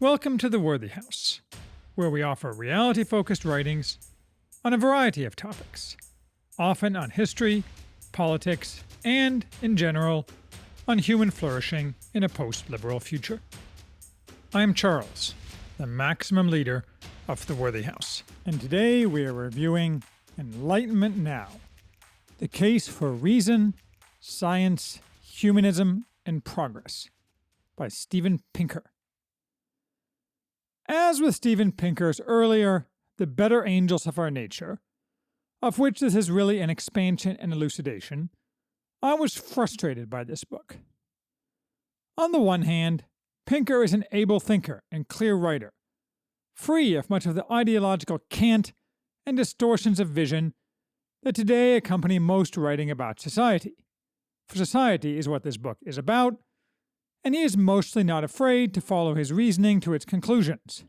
Welcome to the Worthy House, where we offer reality-focused writings on a variety of topics, often on history, politics, and, in general, on human flourishing in a post-liberal future. I am Charles, the maximum leader of the Worthy House, and today we are reviewing Enlightenment Now, the case for reason, science, humanism, and progress by Steven Pinker. As with Steven Pinker's earlier The Better Angels of Our Nature, of which this is really an expansion and elucidation, I was frustrated by this book. On the one hand, Pinker is an able thinker and clear writer, free of much of the ideological cant and distortions of vision that today accompany most writing about society. For society is what this book is about, and he is mostly not afraid to follow his reasoning to its conclusions.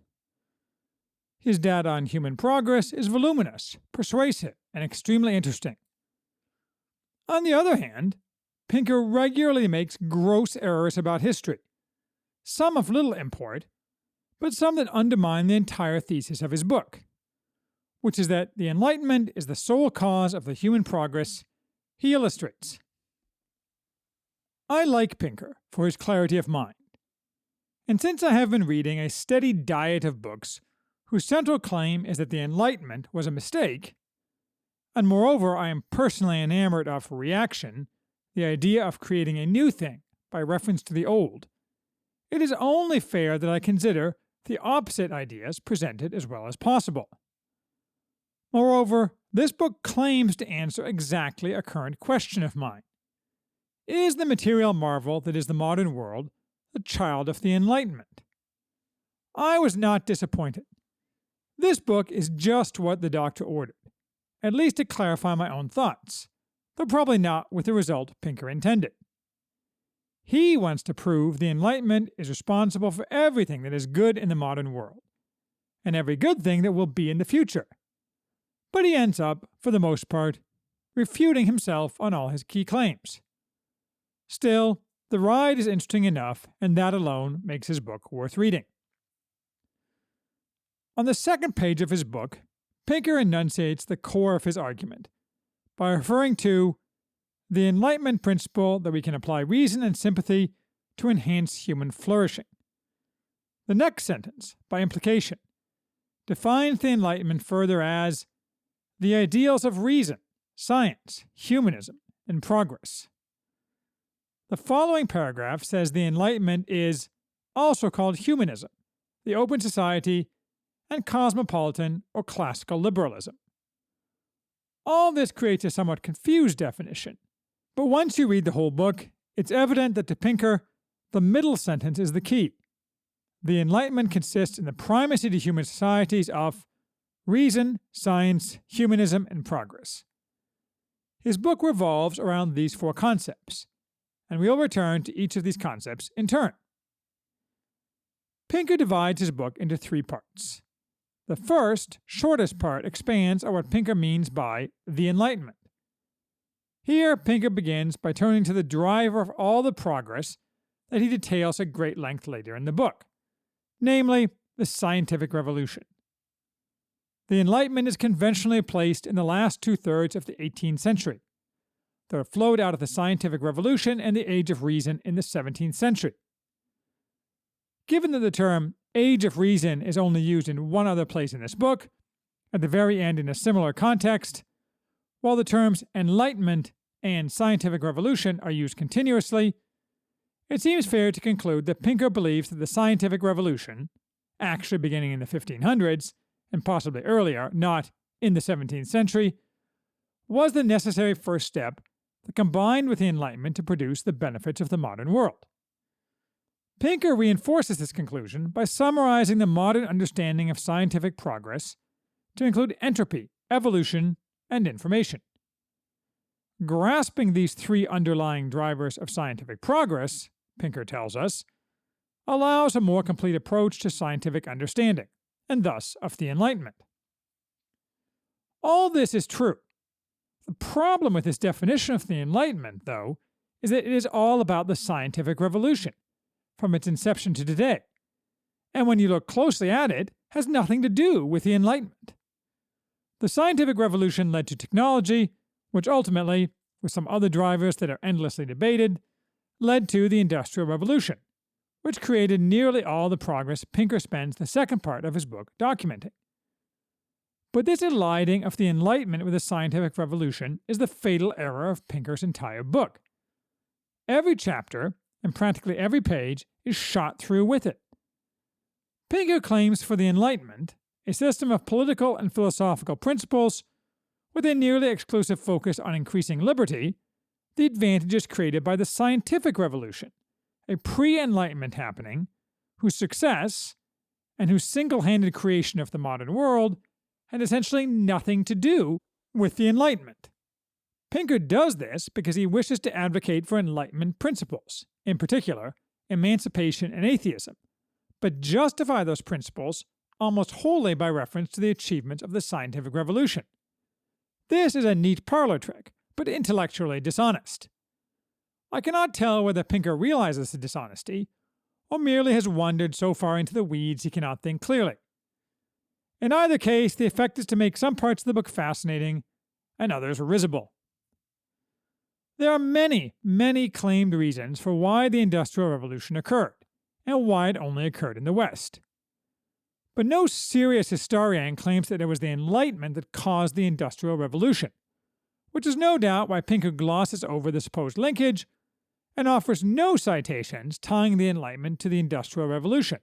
His data on human progress is voluminous, persuasive, and extremely interesting. On the other hand, Pinker regularly makes gross errors about history, some of little import, but some that undermine the entire thesis of his book, which is that the Enlightenment is the sole cause of the human progress he illustrates. I like Pinker for his clarity of mind, and since I have been reading a steady diet of books whose central claim is that the Enlightenment was a mistake, and moreover I am personally enamored of reaction, the idea of creating a new thing by reference to the old, it is only fair that I consider the opposite ideas presented as well as possible. Moreover, this book claims to answer exactly a current question of mine. Is the material marvel that is the modern world the child of the Enlightenment? I was not disappointed. This book is just what the doctor ordered, at least to clarify my own thoughts, though probably not with the result Pinker intended. He wants to prove the Enlightenment is responsible for everything that is good in the modern world, and every good thing that will be in the future. But he ends up, for the most part, refuting himself on all his key claims. Still, the ride is interesting enough, and that alone makes his book worth reading. On the second page of his book, Pinker enunciates the core of his argument by referring to the Enlightenment principle that we can apply reason and sympathy to enhance human flourishing. The next sentence, by implication, defines the Enlightenment further as the ideals of reason, science, humanism, and progress. The following paragraph says the Enlightenment is also called humanism, the open society, and cosmopolitan or classical liberalism. All this creates a somewhat confused definition, but once you read the whole book, it's evident that to Pinker, the middle sentence is the key. The Enlightenment consists in the primacy to human societies of reason, science, humanism, and progress. His book revolves around these four concepts, and we'll return to each of these concepts in turn. Pinker divides his book into three parts. The first, shortest part expands on what Pinker means by the Enlightenment. Here, Pinker begins by turning to the driver of all the progress that he details at great length later in the book, namely the scientific revolution. The Enlightenment is conventionally placed in the last two-thirds of the 18th century, though it flowed out of the scientific revolution and the Age of Reason in the 17th century. Given that the term Age of Reason is only used in one other place in this book, at the very end in a similar context, while the terms Enlightenment and Scientific Revolution are used continuously, it seems fair to conclude that Pinker believes that the Scientific Revolution, actually beginning in the 1500s, and possibly earlier, not in the 17th century, was the necessary first step that combined with the Enlightenment to produce the benefits of the modern world. Pinker reinforces this conclusion by summarizing the modern understanding of scientific progress to include entropy, evolution, and information. Grasping these three underlying drivers of scientific progress, Pinker tells us, allows a more complete approach to scientific understanding, and thus of the Enlightenment. All this is true. The problem with this definition of the Enlightenment, though, is that it is all about the scientific revolution, from its inception to today, and when you look closely at it, has nothing to do with the Enlightenment. The scientific revolution led to technology, which ultimately, with some other drivers that are endlessly debated, led to the Industrial Revolution, which created nearly all the progress Pinker spends the second part of his book documenting. But this eliding of the Enlightenment with the scientific revolution is the fatal error of Pinker's entire book. Every chapter, and practically every page, is shot through with it. Pinker claims for the Enlightenment a system of political and philosophical principles with a nearly exclusive focus on increasing liberty, the advantages created by the scientific revolution, a pre-Enlightenment happening, whose success and whose single-handed creation of the modern world had essentially nothing to do with the Enlightenment. Pinker does this because he wishes to advocate for Enlightenment principles, in particular, emancipation and atheism, but justify those principles almost wholly by reference to the achievements of the scientific revolution. This is a neat parlor trick, but intellectually dishonest. I cannot tell whether Pinker realizes the dishonesty, or merely has wandered so far into the weeds he cannot think clearly. In either case, the effect is to make some parts of the book fascinating and others risible. There are many, many claimed reasons for why the Industrial Revolution occurred, and why it only occurred in the West. But no serious historian claims that it was the Enlightenment that caused the Industrial Revolution, which is no doubt why Pinker glosses over the supposed linkage and offers no citations tying the Enlightenment to the Industrial Revolution,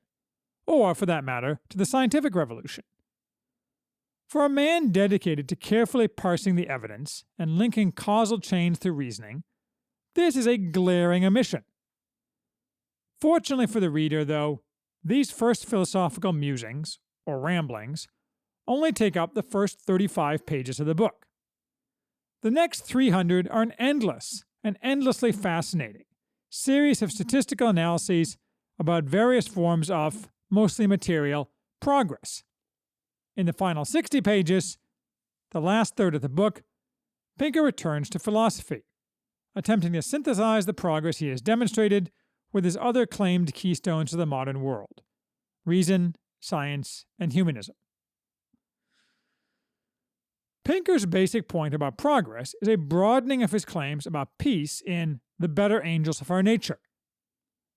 or, for that matter, to the Scientific Revolution. For a man dedicated to carefully parsing the evidence and linking causal chains through reasoning, this is a glaring omission. Fortunately for the reader, though, these first philosophical musings, or ramblings, only take up the first 35 pages of the book. The next 300 are an endless and endlessly fascinating series of statistical analyses about various forms of, mostly material, progress. In the final 60 pages, the last third of the book, Pinker returns to philosophy, attempting to synthesize the progress he has demonstrated with his other claimed keystones of the modern world: reason, science, and humanism. Pinker's basic point about progress is a broadening of his claims about peace in The Better Angels of Our Nature.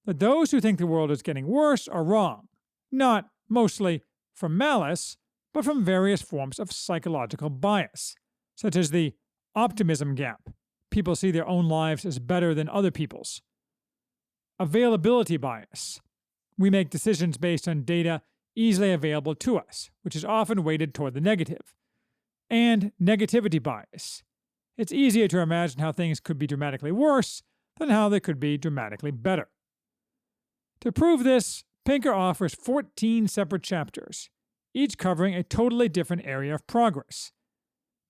That those who think the world is getting worse are wrong, not, mostly, from malice, but from various forms of psychological bias, such as the optimism gap. People see their own lives as better than other people's. Availability bias. We make decisions based on data easily available to us, which is often weighted toward the negative. And negativity bias. It's easier to imagine how things could be dramatically worse than how they could be dramatically better. To prove this, Pinker offers 14 separate chapters, each covering a totally different area of progress,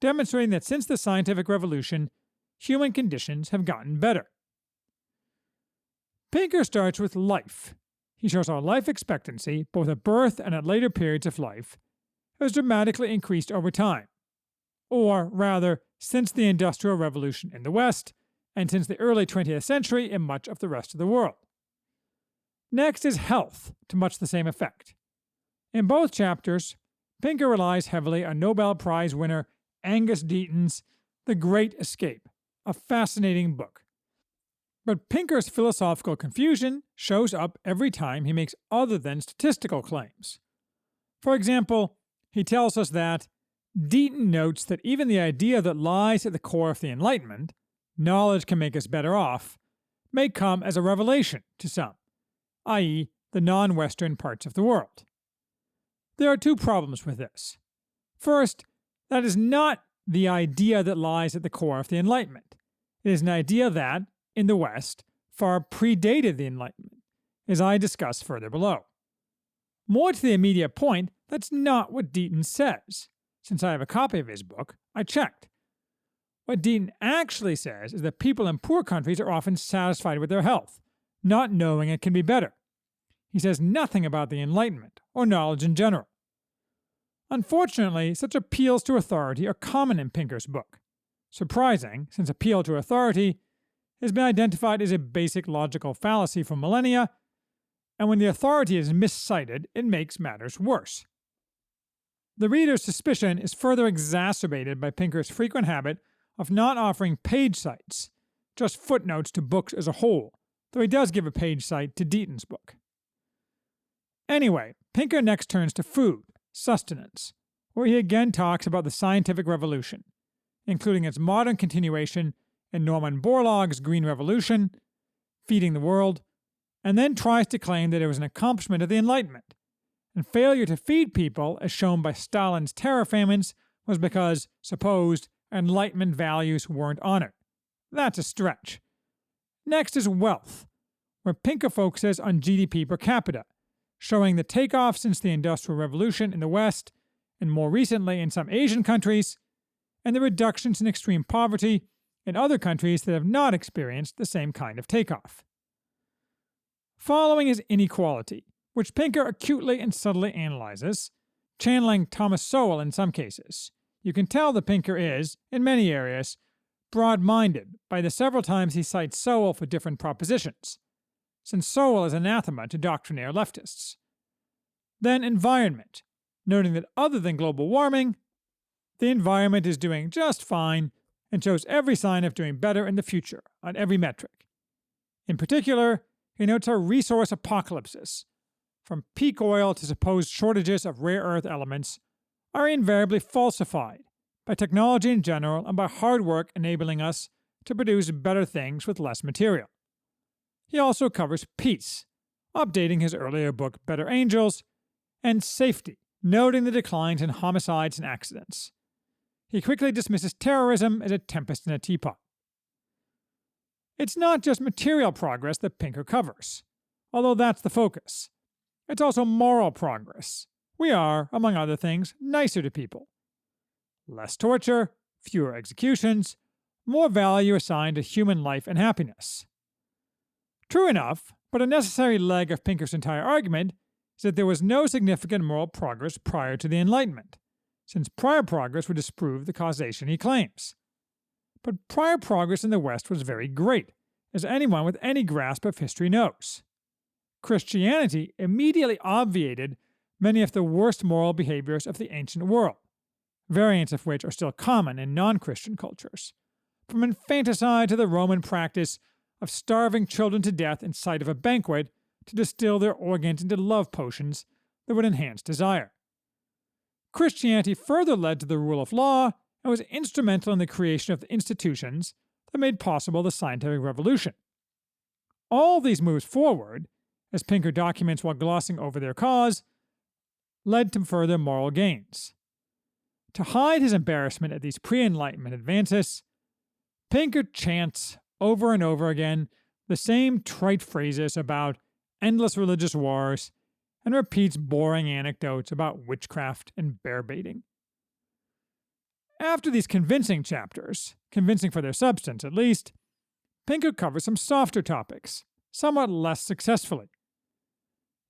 demonstrating that since the scientific revolution, human conditions have gotten better. Pinker starts with life. He shows how life expectancy, both at birth and at later periods of life, has dramatically increased over time, or rather, since the Industrial Revolution in the West, and since the early 20th century in much of the rest of the world. Next is health, to much the same effect. In both chapters, Pinker relies heavily on Nobel Prize winner Angus Deaton's The Great Escape, a fascinating book. But Pinker's philosophical confusion shows up every time he makes other than statistical claims. For example, he tells us that Deaton notes that even the idea that lies at the core of the Enlightenment, knowledge can make us better off, may come as a revelation to some, i.e., the non-Western parts of the world. There are two problems with this. First, that is not the idea that lies at the core of the Enlightenment. It is an idea that, in the West, far predated the Enlightenment, as I discuss further below. More to the immediate point, that's not what Deaton says. Since I have a copy of his book, I checked. What Deaton actually says is that people in poor countries are often satisfied with their health, not knowing it can be better. He says nothing about the Enlightenment, or knowledge in general. Unfortunately, such appeals to authority are common in Pinker's book. Surprising, since appeal to authority has been identified as a basic logical fallacy for millennia, and when the authority is miscited, it makes matters worse. The reader's suspicion is further exacerbated by Pinker's frequent habit of not offering page cites, just footnotes to books as a whole, though he does give a page cite to Deaton's book. Anyway, Pinker next turns to food, sustenance, where he again talks about the scientific revolution, including its modern continuation in Norman Borlaug's Green Revolution, Feeding the World, and then tries to claim that it was an accomplishment of the Enlightenment, and failure to feed people, as shown by Stalin's terror famines, was because supposed Enlightenment values weren't honored. That's a stretch. Next is wealth, where Pinker focuses on GDP per capita, showing the takeoff since the Industrial Revolution in the West, and more recently in some Asian countries, and the reductions in extreme poverty in other countries that have not experienced the same kind of takeoff. Following is inequality, which Pinker acutely and subtly analyzes, channeling Thomas Sowell in some cases. You can tell that Pinker is, in many areas, broad-minded by the several times he cites Sowell for different propositions, since Sowell is anathema to doctrinaire leftists. Then environment, noting that other than global warming, the environment is doing just fine and shows every sign of doing better in the future on every metric. In particular, he notes our resource apocalypses, from peak oil to supposed shortages of rare earth elements, are invariably falsified by technology in general and by hard work enabling us to produce better things with less material. He also covers peace, updating his earlier book Better Angels, and safety, noting the declines in homicides and accidents. He quickly dismisses terrorism as a tempest in a teapot. It's not just material progress that Pinker covers, although that's the focus. It's also moral progress. We are, among other things, nicer to people. Less torture, fewer executions, more value assigned to human life and happiness. True enough, but a necessary leg of Pinker's entire argument is that there was no significant moral progress prior to the Enlightenment, since prior progress would disprove the causation he claims. But prior progress in the West was very great, as anyone with any grasp of history knows. Christianity immediately obviated many of the worst moral behaviors of the ancient world, variants of which are still common in non-Christian cultures, from infanticide to the Roman practice of starving children to death in sight of a banquet to distill their organs into love potions that would enhance desire. Christianity further led to the rule of law and was instrumental in the creation of the institutions that made possible the scientific revolution. All these moves forward, as Pinker documents while glossing over their cause, led to further moral gains. To hide his embarrassment at these pre-Enlightenment advances, Pinker chants over and over again the same trite phrases about endless religious wars and repeats boring anecdotes about witchcraft and bear baiting. After these convincing chapters, convincing for their substance at least, Pinker covers some softer topics, somewhat less successfully.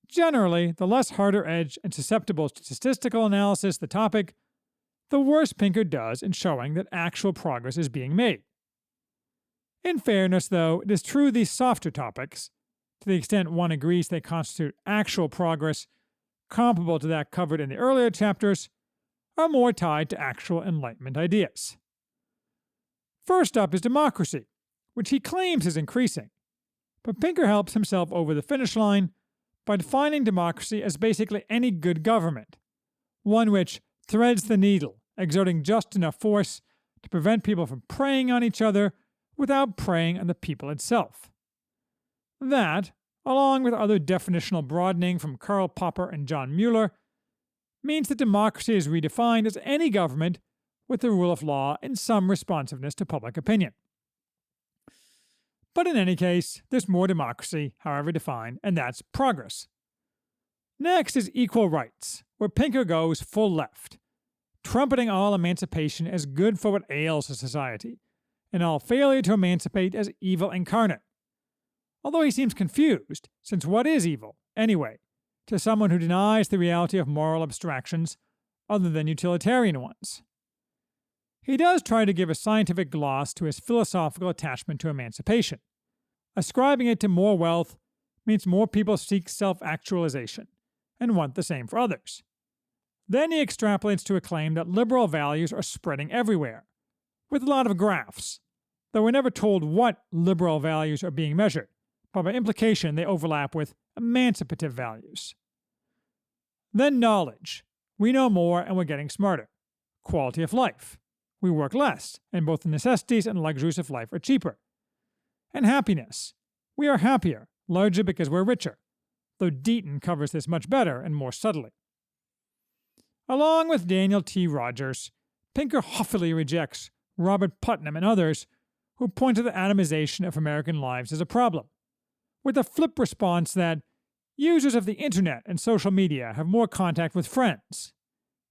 Generally, the less harder-edged and susceptible to statistical analysis the topic, the worse Pinker does in showing that actual progress is being made. In fairness, though, it is true these softer topics, to the extent one agrees they constitute actual progress comparable to that covered in the earlier chapters, are more tied to actual Enlightenment ideas. First up is democracy, which he claims is increasing, but Pinker helps himself over the finish line by defining democracy as basically any good government, one which threads the needle, exerting just enough force to prevent people from preying on each other without preying on the people itself. That, along with other definitional broadening from Karl Popper and John Mueller, means that democracy is redefined as any government with the rule of law and some responsiveness to public opinion. But in any case, there's more democracy, however defined, and that's progress. Next is equal rights, where Pinker goes full left, trumpeting all emancipation as good for what ails a society, and all failure to emancipate as evil incarnate. Although he seems confused, since what is evil, anyway, to someone who denies the reality of moral abstractions other than utilitarian ones? He does try to give a scientific gloss to his philosophical attachment to emancipation, ascribing it to more wealth, means more people seek self-actualization and want the same for others. Then he extrapolates to a claim that liberal values are spreading everywhere, with a lot of graphs, though we're never told what liberal values are being measured, but by implication they overlap with emancipative values. Then knowledge. We know more and we're getting smarter. Quality of life. We work less, and both the necessities and luxuries of life are cheaper. And happiness. We are happier, largely because we're richer, though Deaton covers this much better and more subtly. Along with Daniel T. Rogers, Pinker huffily rejects Robert Putnam and others who point to the atomization of American lives as a problem, with a flip response that users of the internet and social media have more contact with friends,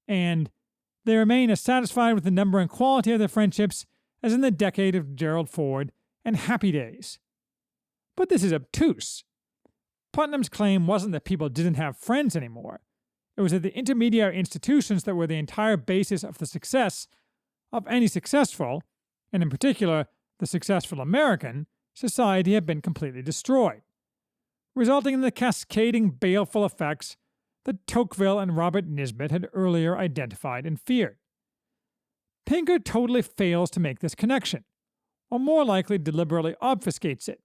and they remain as satisfied with the number and quality of their friendships as in the decade of Gerald Ford and Happy Days. But this is obtuse. Putnam's claim wasn't that people didn't have friends anymore. It was that the intermediary institutions that were the entire basis of the success of any successful, and in particular the successful American, society had been completely destroyed, resulting in the cascading baleful effects that Tocqueville and Robert Nisbet had earlier identified and feared. Pinker totally fails to make this connection, or more likely deliberately obfuscates it,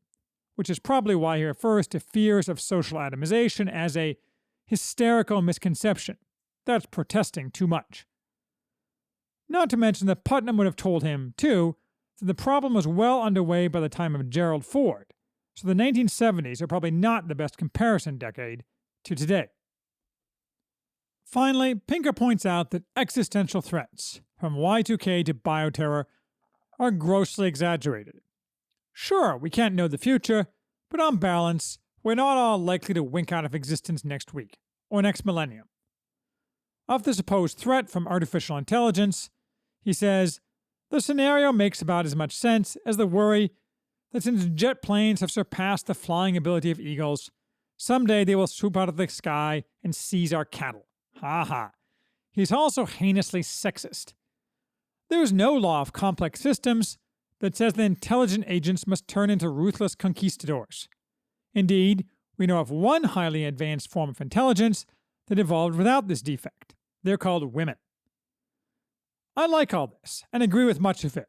which is probably why he refers to fears of social atomization as a hysterical misconception. That's protesting too much. Not to mention that Putnam would have told him, too, that the problem was well underway by the time of Gerald Ford, so the 1970s are probably not the best comparison decade to today. Finally, Pinker points out that existential threats, from Y2K to bioterror, are grossly exaggerated. Sure, we can't know the future, but on balance, we're not all likely to wink out of existence next week, or next millennium. Of the supposed threat from artificial intelligence, he says, the scenario makes about as much sense as the worry that since jet planes have surpassed the flying ability of eagles, someday they will swoop out of the sky and seize our cattle. Ha ha. He's also heinously sexist. There is no law of complex systems that says that intelligent agents must turn into ruthless conquistadors. Indeed, we know of one highly advanced form of intelligence that evolved without this defect. They're called women. I like all this, and agree with much of it,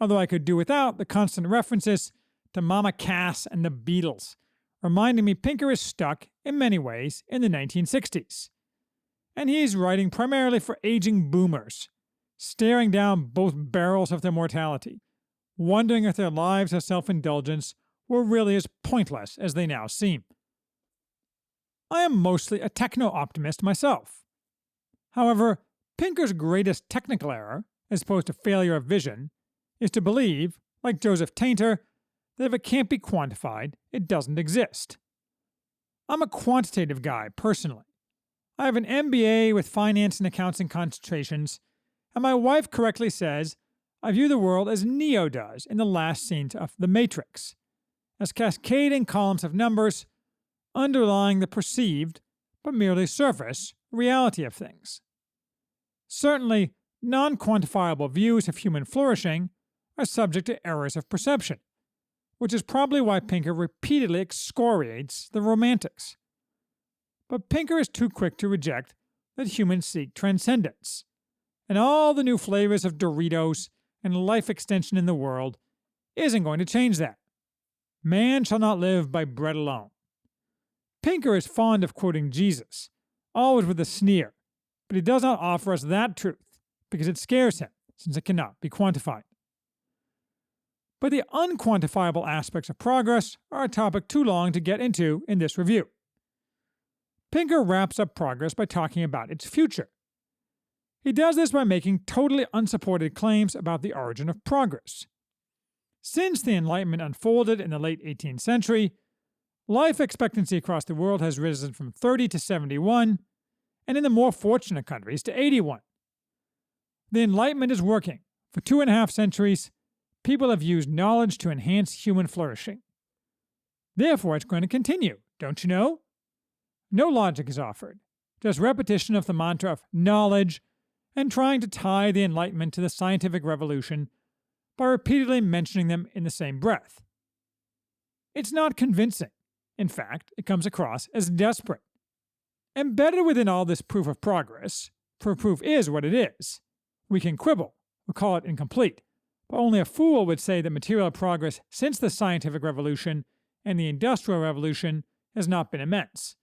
although I could do without the constant references to Mama Cass and the Beatles, reminding me Pinker is stuck, in many ways, in the 1960s. And he's writing primarily for aging boomers, staring down both barrels of their mortality, wondering if their lives of self-indulgence were really as pointless as they now seem. I am mostly a techno-optimist myself. However, Pinker's greatest technical error, as opposed to failure of vision, is to believe, like Joseph Tainter, that if it can't be quantified, it doesn't exist. I'm a quantitative guy, personally. I have an MBA with finance and accounting concentrations, and my wife correctly says I view the world as Neo does in the last scene of The Matrix, as cascading columns of numbers underlying the perceived, but merely surface, reality of things. Certainly, non-quantifiable views of human flourishing are subject to errors of perception, which is probably why Pinker repeatedly excoriates the Romantics. But Pinker is too quick to reject that humans seek transcendence, and all the new flavors of Doritos and life extension in the world isn't going to change that. Man shall not live by bread alone. Pinker is fond of quoting Jesus, always with a sneer, but he does not offer us that truth because it scares him, since it cannot be quantified. But the unquantifiable aspects of progress are a topic too long to get into in this review. Pinker wraps up progress by talking about its future. He does this by making totally unsupported claims about the origin of progress. Since the Enlightenment unfolded in the late 18th century, life expectancy across the world has risen from 30 to 71, and in the more fortunate countries to 81. The Enlightenment is working. For 2.5 centuries, people have used knowledge to enhance human flourishing. Therefore, it's going to continue, don't you know? No logic is offered, just repetition of the mantra of knowledge and trying to tie the Enlightenment to the scientific revolution by repeatedly mentioning them in the same breath. It's not convincing, In fact, it comes across as desperate. Embedded within all this proof of progress, for proof is what it is. We can quibble, or call it incomplete, but only a fool would say that material progress since the scientific revolution and the industrial revolution has not been immense.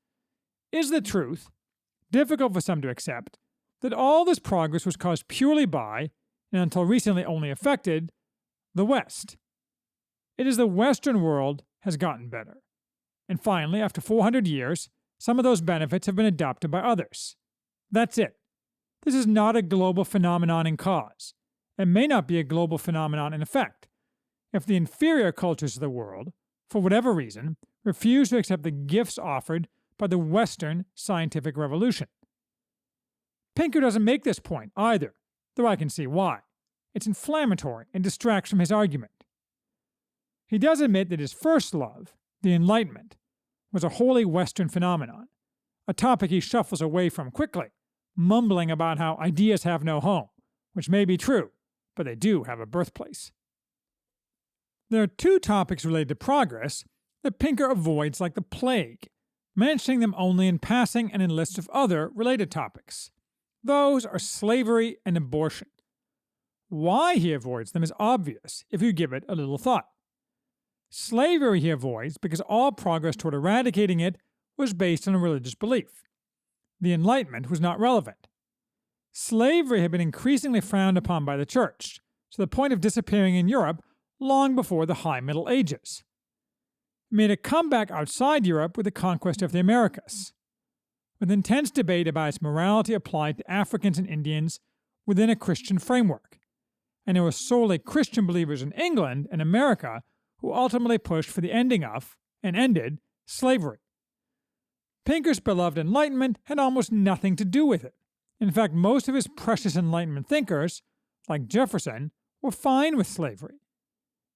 Is the truth, difficult for some to accept, that all this progress was caused purely by, and until recently only affected, the West. It is the Western world has gotten better. And finally, after 400 years, some of those benefits have been adopted by others. That's it. This is not a global phenomenon in cause. It may not be a global phenomenon in effect. If the inferior cultures of the world, for whatever reason, refuse to accept the gifts offered by the Western scientific revolution. Pinker doesn't make this point either, though I can see why. It's inflammatory and distracts from his argument. He does admit that his first love, the Enlightenment, was a wholly Western phenomenon, a topic he shuffles away from quickly, mumbling about how ideas have no home, which may be true, but they do have a birthplace. There are two topics related to progress that Pinker avoids like the plague, mentioning them only in passing and in lists of other related topics. Those are slavery and abortion. Why he avoids them is obvious if you give it a little thought. Slavery he avoids because all progress toward eradicating it was based on a religious belief. The Enlightenment was not relevant. Slavery had been increasingly frowned upon by the Church, to the point of disappearing in Europe long before the High Middle Ages. It made a comeback outside Europe with the conquest of the Americas, with intense debate about its morality applied to Africans and Indians within a Christian framework, and it was solely Christian believers in England and America who ultimately pushed for the ending of, and ended, slavery. Pinker's beloved Enlightenment had almost nothing to do with it. In fact, most of his precious Enlightenment thinkers, like Jefferson, were fine with slavery.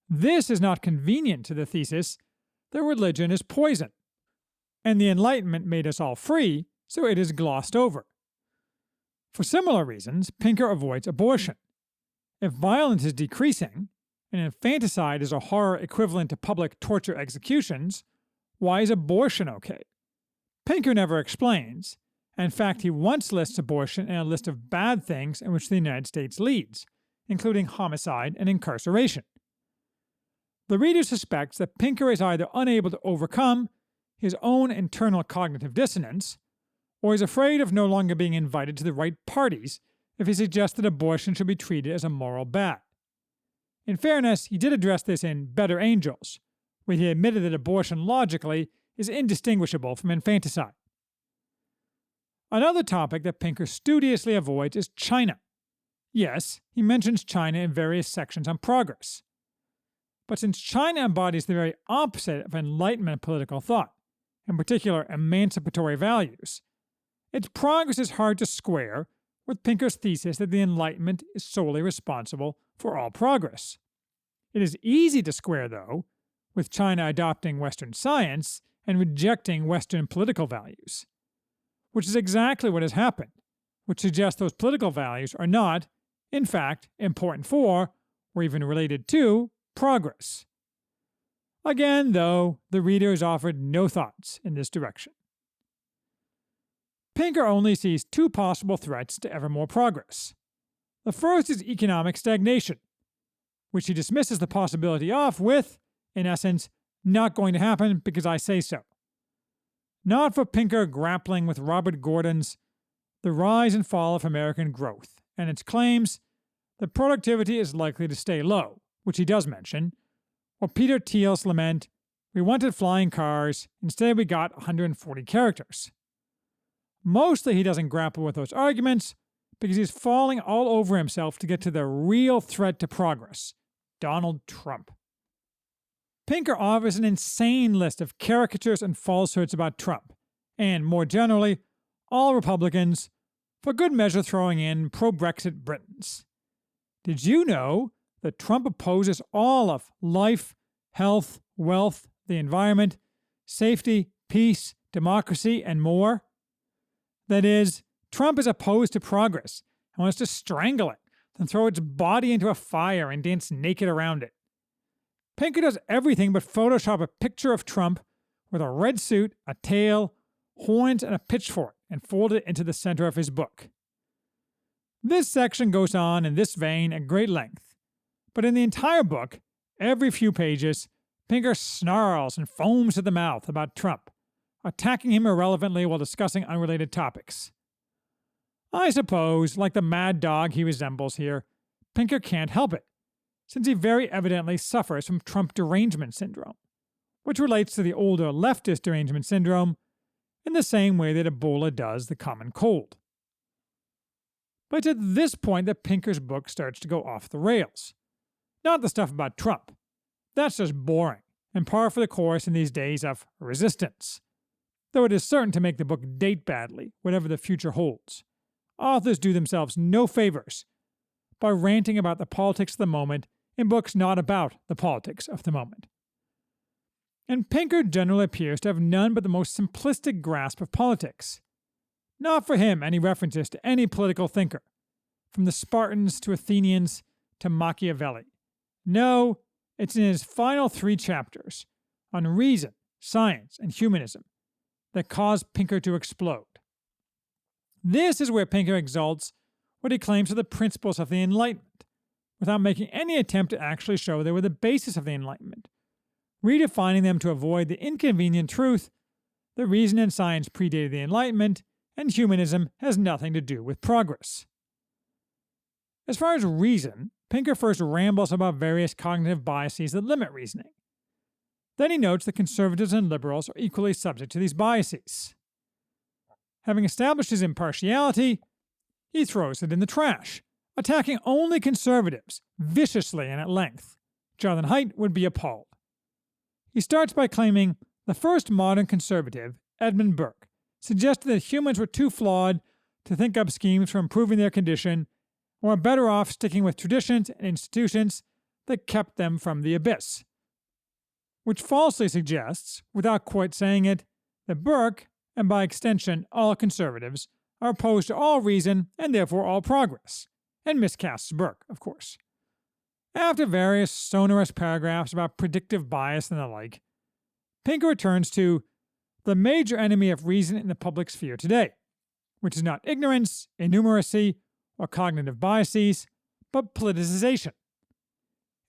This is not convenient to the thesis that religion is poison, and the Enlightenment made us all free, so it is glossed over. For similar reasons, Pinker avoids abortion. If violence is decreasing, and infanticide is a horror equivalent to public torture executions, why is abortion okay? Pinker never explains. In fact, he once lists abortion in a list of bad things in which the United States leads, including homicide and incarceration. The reader suspects that Pinker is either unable to overcome his own internal cognitive dissonance, or is afraid of no longer being invited to the right parties if he suggests that abortion should be treated as a moral bad. In fairness, he did address this in Better Angels, where he admitted that abortion logically is indistinguishable from infanticide. Another topic that Pinker studiously avoids is China. Yes, he mentions China in various sections on progress. But since China embodies the very opposite of Enlightenment political thought, in particular emancipatory values, its progress is hard to square with Pinker's thesis that the Enlightenment is solely responsible for all progress. It is easy to square, though, with China adopting Western science and rejecting Western political values, which is exactly what has happened, which suggests those political values are not, in fact, important for, or even related to, progress. Again, though, the reader is offered no thoughts in this direction. Pinker only sees two possible threats to ever more progress. The first is economic stagnation, which he dismisses the possibility of with, in essence, not going to happen because I say so. Not for Pinker grappling with Robert Gordon's The Rise and Fall of American Growth and its claims that productivity is likely to stay low, which he does mention, or Peter Thiel's lament, we wanted flying cars, instead we got 140 characters. Mostly he doesn't grapple with those arguments because he's falling all over himself to get to the real threat to progress, Donald Trump. Pinker offers an insane list of caricatures and falsehoods about Trump, and more generally, all Republicans, for good measure throwing in pro-Brexit Britons. Did you know that Trump opposes all of life, health, wealth, the environment, safety, peace, democracy, and more? That is, Trump is opposed to progress and wants to strangle it, then throw its body into a fire and dance naked around it. Pinker does everything but Photoshop a picture of Trump with a red suit, a tail, horns, and a pitchfork, and folded into the center of his book. This section goes on in this vein at great length, but in the entire book, every few pages, Pinker snarls and foams at the mouth about Trump, attacking him irrelevantly while discussing unrelated topics. I suppose, like the mad dog he resembles here, Pinker can't help it, since he very evidently suffers from Trump derangement syndrome, which relates to the older leftist derangement syndrome in the same way that Ebola does the common cold. But it's at this point that Pinker's book starts to go off the rails. Not the stuff about Trump. That's just boring, and par for the course in these days of resistance, though it is certain to make the book date badly, whatever the future holds. Authors do themselves no favors by ranting about the politics of the moment in books not about the politics of the moment. And Pinker generally appears to have none but the most simplistic grasp of politics. Not for him any references to any political thinker, from the Spartans to Athenians to Machiavelli. No, it's in his final 3 chapters on reason, science, and humanism that cause Pinker to explode. This is where Pinker exalts what he claims are the principles of the Enlightenment, without making any attempt to actually show they were the basis of the Enlightenment, redefining them to avoid the inconvenient truth that reason and science predated the Enlightenment and humanism has nothing to do with progress. As far as reason, Pinker first rambles about various cognitive biases that limit reasoning. Then he notes that conservatives and liberals are equally subject to these biases. Having established his impartiality, he throws it in the trash, attacking only conservatives, viciously and at length. Jonathan Haidt would be appalled. He starts by claiming the first modern conservative, Edmund Burke, suggested that humans were too flawed to think up schemes for improving their condition and were better off sticking with traditions and institutions that kept them from the abyss. Which falsely suggests, without quite saying it, that Burke, and by extension all conservatives, are opposed to all reason and therefore all progress, and miscasts Burke, of course. After various sonorous paragraphs about predictive bias and the like, Pinker returns to the major enemy of reason in the public sphere today, which is not ignorance, innumeracy, or cognitive biases, but politicization.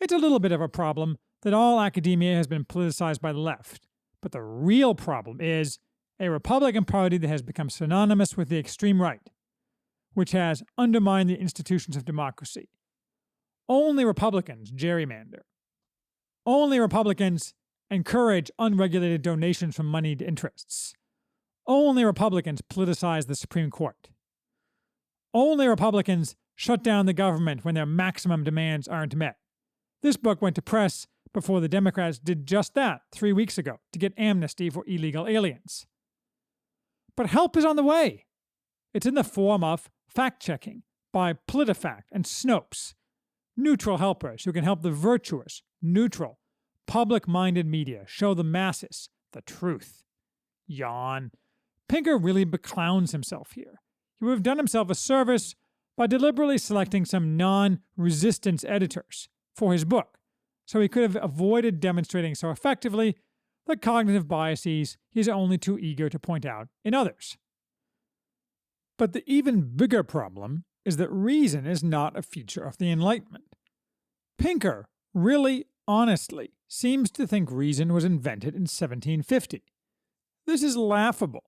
It's a little bit of a problem that all academia has been politicized by the left, but the real problem is a Republican Party that has become synonymous with the extreme right, which has undermined the institutions of democracy. Only Republicans gerrymander. Only Republicans encourage unregulated donations from moneyed interests. Only Republicans politicize the Supreme Court. Only Republicans shut down the government when their maximum demands aren't met. This book went to press before the Democrats did just that 3 weeks ago to get amnesty for illegal aliens. But help is on the way. It's in the form of fact-checking by PolitiFact and Snopes, neutral helpers who can help the virtuous, neutral, public-minded media show the masses the truth. Yawn. Pinker really beclowns himself here. He would have done himself a service by deliberately selecting some non-resistance editors for his book, so he could have avoided demonstrating so effectively the cognitive biases he's only too eager to point out in others. But the even bigger problem is that reason is not a feature of the Enlightenment. Pinker really, honestly, seems to think reason was invented in 1750. This is laughable.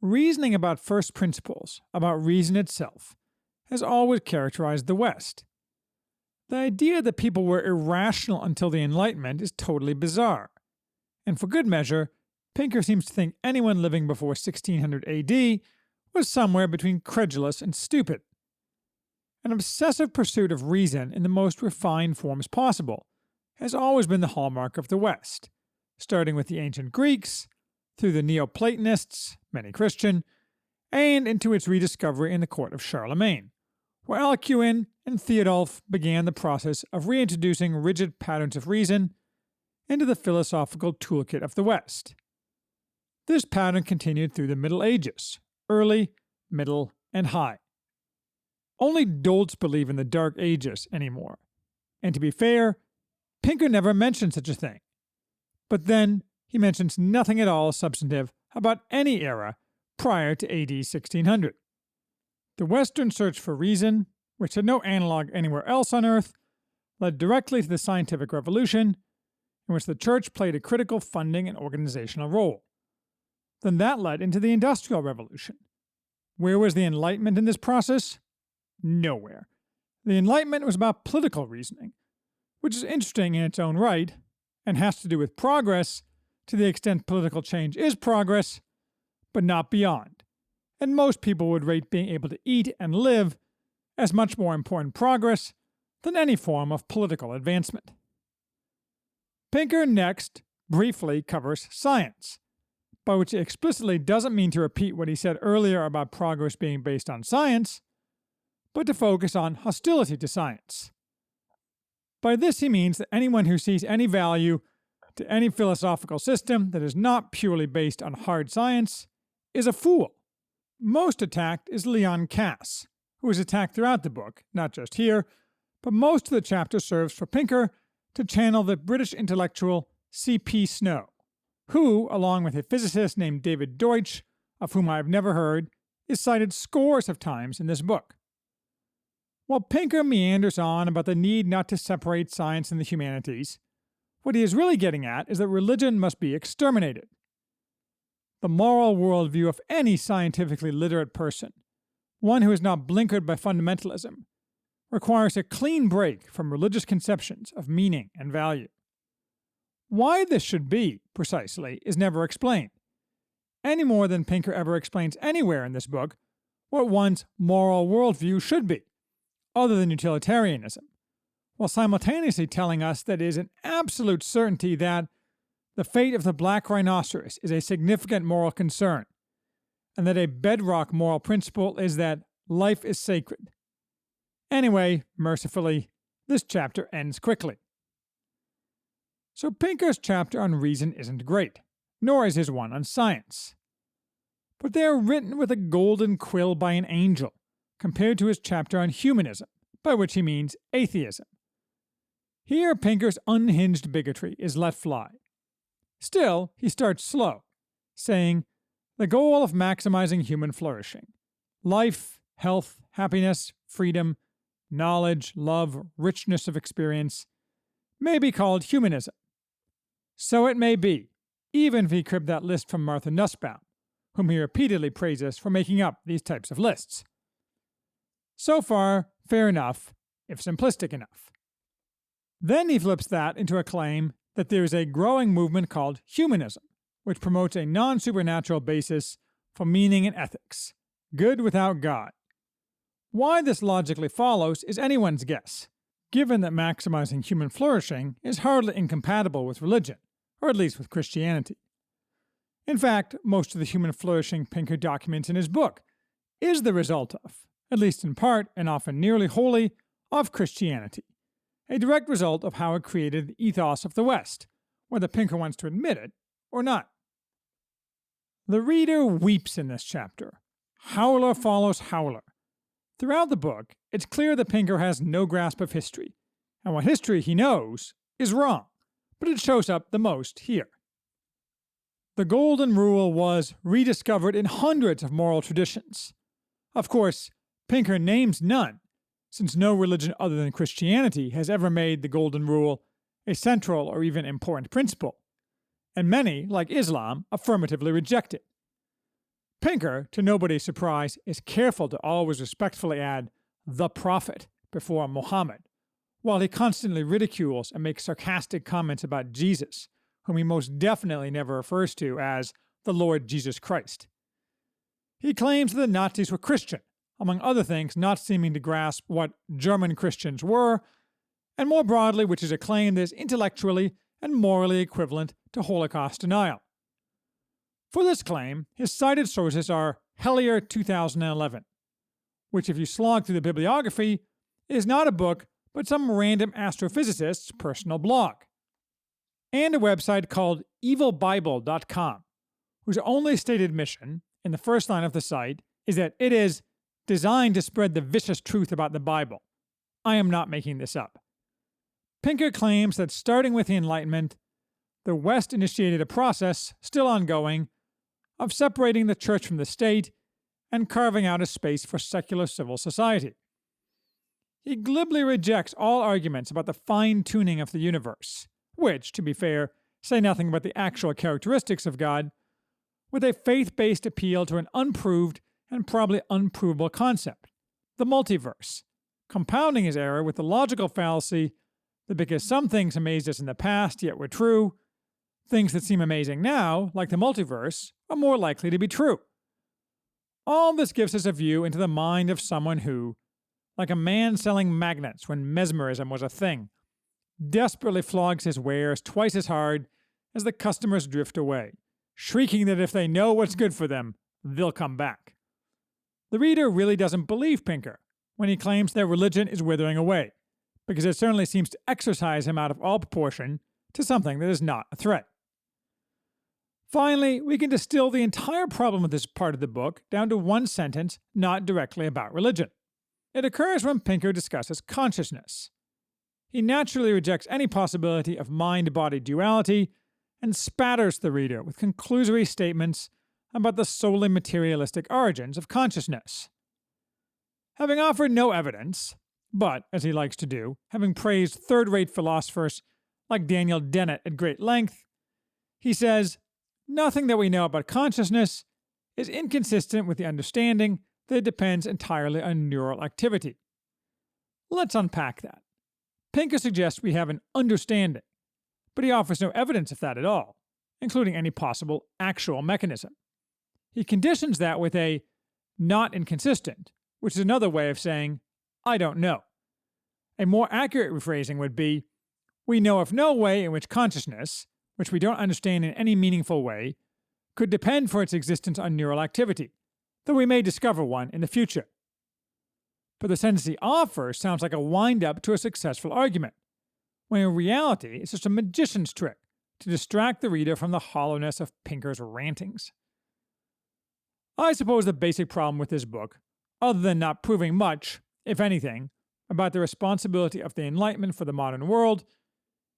Reasoning about first principles, about reason itself, has always characterized the West. The idea that people were irrational until the Enlightenment is totally bizarre. And for good measure, Pinker seems to think anyone living before 1600 AD was somewhere between credulous and stupid. An obsessive pursuit of reason in the most refined forms possible has always been the hallmark of the West, starting with the ancient Greeks, through the Neoplatonists, many Christian, and into its rediscovery in the court of Charlemagne, where Alcuin and Theodulf began the process of reintroducing rigid patterns of reason into the philosophical toolkit of the West. This pattern continued through the Middle Ages, early, middle, and high. Only dolts believe in the Dark Ages anymore, and to be fair, Pinker never mentioned such a thing. But then, he mentions nothing at all substantive about any era prior to AD 1600. The Western search for reason, which had no analog anywhere else on Earth, led directly to the scientific revolution, in which the Church played a critical funding and organizational role. Then that led into the Industrial Revolution. Where was the Enlightenment in this process? Nowhere. The Enlightenment was about political reasoning, which is interesting in its own right, and has to do with progress to the extent political change is progress, but not beyond. And most people would rate being able to eat and live as much more important progress than any form of political advancement. Pinker next briefly covers science, by which he explicitly doesn't mean to repeat what he said earlier about progress being based on science, but to focus on hostility to science. By this he means that anyone who sees any value to any philosophical system that is not purely based on hard science is a fool. Most attacked is Leon Kass, who is attacked throughout the book, not just here, but most of the chapter serves for Pinker to channel the British intellectual C.P. Snow, who, along with a physicist named David Deutsch, of whom I have never heard, is cited scores of times in this book. While Pinker meanders on about the need not to separate science and the humanities, what he is really getting at is that religion must be exterminated. The moral worldview of any scientifically literate person, one who is not blinkered by fundamentalism, requires a clean break from religious conceptions of meaning and value. Why this should be, precisely, is never explained, any more than Pinker ever explains anywhere in this book what one's moral worldview should be, other than utilitarianism, while simultaneously telling us that it is an absolute certainty that the fate of the black rhinoceros is a significant moral concern, and that a bedrock moral principle is that life is sacred. Anyway, mercifully, this chapter ends quickly. So Pinker's chapter on reason isn't great, nor is his one on science. But they are written with a golden quill by an angel, compared to his chapter on humanism, by which he means atheism. Here Pinker's unhinged bigotry is let fly. Still, he starts slow, saying, the goal of maximizing human flourishing, life, health, happiness, freedom, knowledge, love, richness of experience, may be called humanism. So it may be, even if he cribbed that list from Martha Nussbaum, whom he repeatedly praises for making up these types of lists. So far, fair enough, if simplistic enough. Then he flips that into a claim that there is a growing movement called humanism, which promotes a non-supernatural basis for meaning and ethics, good without God. Why this logically follows is anyone's guess, given that maximizing human flourishing is hardly incompatible with religion, or at least with Christianity. In fact, most of the human flourishing Pinker documents in his book is the result of, at least in part and often nearly wholly, of Christianity, a direct result of how it created the ethos of the West, whether Pinker wants to admit it or not. The reader weeps in this chapter. Howler follows howler. Throughout the book, it's clear that Pinker has no grasp of history, and what history he knows is wrong, but it shows up the most here. The Golden Rule was rediscovered in hundreds of moral traditions. Of course, Pinker names none, since no religion other than Christianity has ever made the Golden Rule a central or even important principle, and many, like Islam, affirmatively reject it. Pinker, to nobody's surprise, is careful to always respectfully add the Prophet before Muhammad, while he constantly ridicules and makes sarcastic comments about Jesus, whom he most definitely never refers to as the Lord Jesus Christ. He claims that the Nazis were Christian, among other things not seeming to grasp what German Christians were, and more broadly, which is a claim that is intellectually and morally equivalent to Holocaust denial. For this claim, his cited sources are Hellier 2011, which, if you slog through the bibliography, is not a book but some random astrophysicist's personal blog, and a website called evilbible.com, whose only stated mission, in the first line of the site, is that it is designed to spread the vicious truth about the Bible. I am not making this up. Pinker claims that starting with the Enlightenment, the West initiated a process, still ongoing, of separating the church from the state and carving out a space for secular civil society. He glibly rejects all arguments about the fine-tuning of the universe, which, to be fair, say nothing about the actual characteristics of God, with a faith-based appeal to an unproved and probably unprovable concept, the multiverse, compounding his error with the logical fallacy that because some things amazed us in the past yet were true, things that seem amazing now, like the multiverse, are more likely to be true. All this gives us a view into the mind of someone who, like a man selling magnets when mesmerism was a thing, desperately flogs his wares twice as hard as the customers drift away, shrieking that if they know what's good for them, they'll come back. The reader really doesn't believe Pinker when he claims that religion is withering away, because it certainly seems to exercise him out of all proportion to something that is not a threat. Finally, we can distill the entire problem with this part of the book down to one sentence not directly about religion. It occurs when Pinker discusses consciousness. He naturally rejects any possibility of mind-body duality and spatters the reader with conclusory statements about the solely materialistic origins of consciousness. Having offered no evidence, but, as he likes to do, having praised third-rate philosophers like Daniel Dennett at great length, he says, "Nothing that we know about consciousness is inconsistent with the understanding that it depends entirely on neural activity." Let's unpack that. Pinker suggests we have an understanding, but he offers no evidence of that at all, including any possible actual mechanism. He conditions that with a "not inconsistent," which is another way of saying, "I don't know." A more accurate rephrasing would be, "We know of no way in which consciousness, which we don't understand in any meaningful way, could depend for its existence on neural activity, though we may discover one in the future." But the sentence he offers sounds like a wind-up to a successful argument, when in reality it's just a magician's trick to distract the reader from the hollowness of Pinker's rantings. I suppose the basic problem with this book, other than not proving much, if anything, about the responsibility of the Enlightenment for the modern world,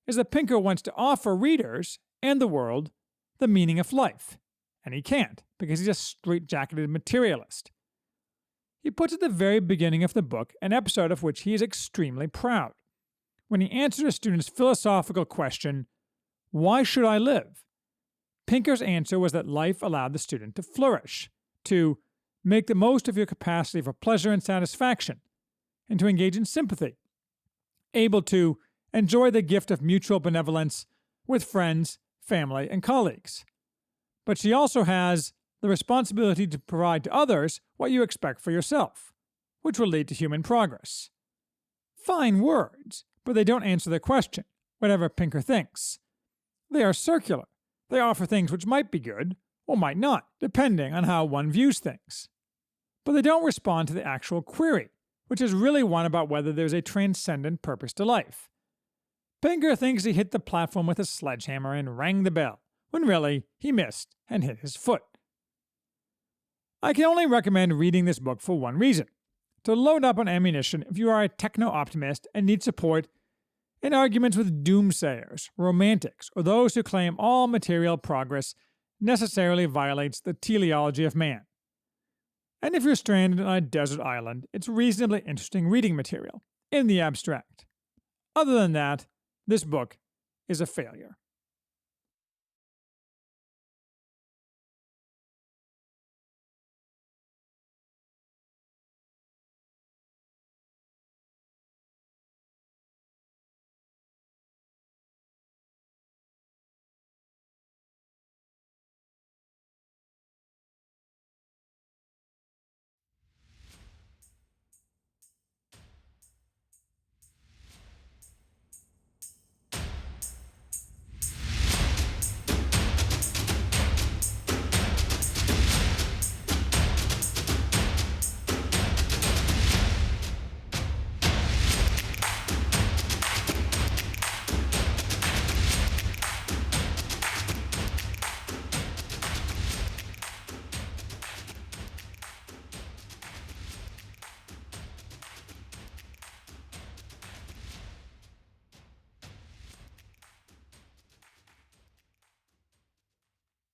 is that Pinker wants to offer readers, and the world, the meaning of life, and he can't, because he's a straight-jacketed materialist. He puts at the very beginning of the book an episode of which he is extremely proud, when he answered a student's philosophical question, "Why should I live?" Pinker's answer was that life allowed the student to flourish, to make the most of your capacity for pleasure and satisfaction, and to engage in sympathy, able to enjoy the gift of mutual benevolence with friends, family, and colleagues. But she also has the responsibility to provide to others what you expect for yourself, which will lead to human progress. Fine words, but they don't answer the question, whatever Pinker thinks. They are circular. They offer things which might be good, or might not, depending on how one views things. But they don't respond to the actual query, which is really one about whether there's a transcendent purpose to life. Pinker thinks he hit the platform with a sledgehammer and rang the bell, when really he missed and hit his foot. I can only recommend reading this book for one reason: to load up on ammunition if you are a techno-optimist and need support in arguments with doomsayers, romantics, or those who claim all material progress necessarily violates the teleology of man. And if you're stranded on a desert island, it's reasonably interesting reading material, in the abstract. Other than that, this book is a failure.